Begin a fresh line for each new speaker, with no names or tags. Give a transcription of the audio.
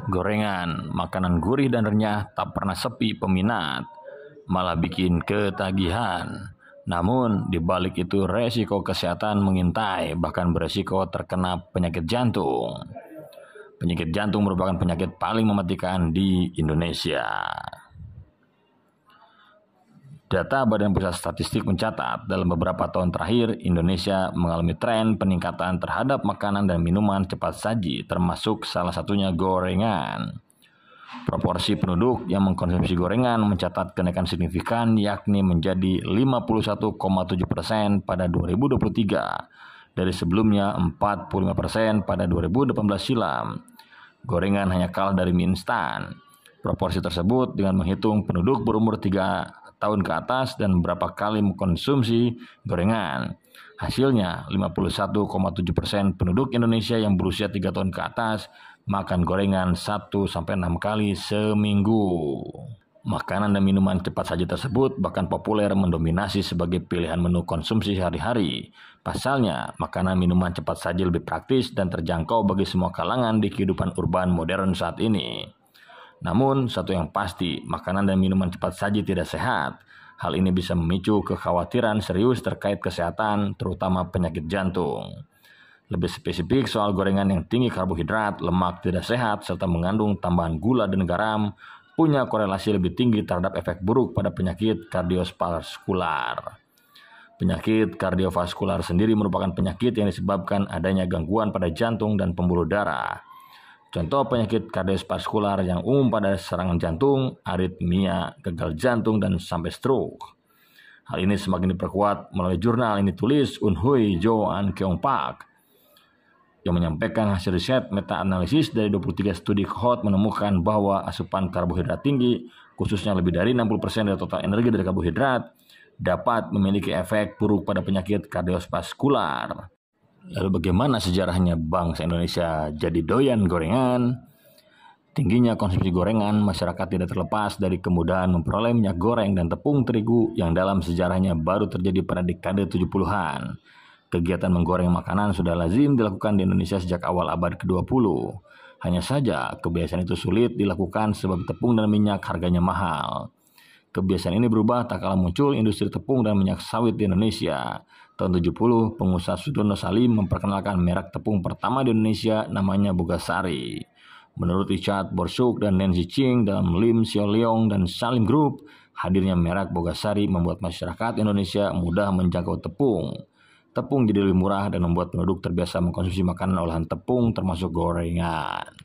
Gorengan, makanan gurih dan renyah tak pernah sepi peminat, malah bikin ketagihan. Namun, di balik itu resiko kesehatan mengintai, bahkan beresiko terkena penyakit jantung. Penyakit jantung merupakan penyakit paling mematikan di Indonesia. Data Badan Pusat Statistik mencatat, dalam beberapa tahun terakhir, Indonesia mengalami tren peningkatan terhadap makanan dan minuman cepat saji, termasuk salah satunya gorengan. Proporsi penduduk yang mengkonsumsi gorengan mencatat kenaikan signifikan, yakni menjadi 51,7% pada 2023, dari sebelumnya 45% pada 2018 silam. Gorengan hanya kalah dari mie instan. Proporsi tersebut dengan menghitung penduduk berumur 3 tahun ke atas dan berapa kali mengkonsumsi gorengan. Hasilnya, 51,7% penduduk Indonesia yang berusia 3 tahun ke atas makan gorengan 1-6 kali seminggu. Makanan dan minuman cepat saji tersebut bahkan populer mendominasi sebagai pilihan menu konsumsi sehari-hari. Pasalnya, makanan minuman cepat saji lebih praktis dan terjangkau bagi semua kalangan di kehidupan urban modern saat ini. Namun, satu yang pasti, makanan dan minuman cepat saji tidak sehat. Hal ini bisa memicu kekhawatiran serius terkait kesehatan, terutama penyakit jantung. Lebih spesifik soal gorengan yang tinggi karbohidrat, lemak tidak sehat, serta mengandung tambahan gula dan garam, punya korelasi lebih tinggi terhadap efek buruk pada penyakit kardiovaskular. Penyakit kardiovaskular sendiri merupakan penyakit yang disebabkan adanya gangguan pada jantung dan pembuluh darah. Contoh penyakit kardiovaskular yang umum pada serangan jantung, aritmia, gagal jantung, dan sampai stroke. Hal ini semakin diperkuat melalui jurnal yang ditulis Eun-Hui Jo An Keong Pak, yang menyampaikan hasil riset meta-analisis dari 23 studi cohort menemukan bahwa asupan karbohidrat tinggi, khususnya lebih dari 60% dari total energi dari karbohidrat, dapat memiliki efek buruk pada penyakit kardiovaskular. Lalu bagaimana sejarahnya bangsa Indonesia jadi doyan gorengan? Tingginya konsumsi gorengan, masyarakat tidak terlepas dari kemudahan memperoleh minyak goreng dan tepung terigu yang dalam sejarahnya baru terjadi pada dekade 70-an. Kegiatan menggoreng makanan sudah lazim dilakukan di Indonesia sejak awal abad ke-20. Hanya saja, kebiasaan itu sulit dilakukan sebab tepung dan minyak harganya mahal. Kebiasaan ini berubah tak kala muncul industri tepung dan minyak sawit di Indonesia. Tahun 70, pengusaha Sudono Salim memperkenalkan merek tepung pertama di Indonesia, namanya Bogasari. Menurut Richard Borsuk dan Nancy Ching dalam Lim Sio Leong dan Salim Group, hadirnya merek Bogasari membuat masyarakat Indonesia mudah menjangkau tepung. Tepung jadi lebih murah dan membuat penduduk terbiasa mengkonsumsi makanan olahan tepung termasuk gorengan.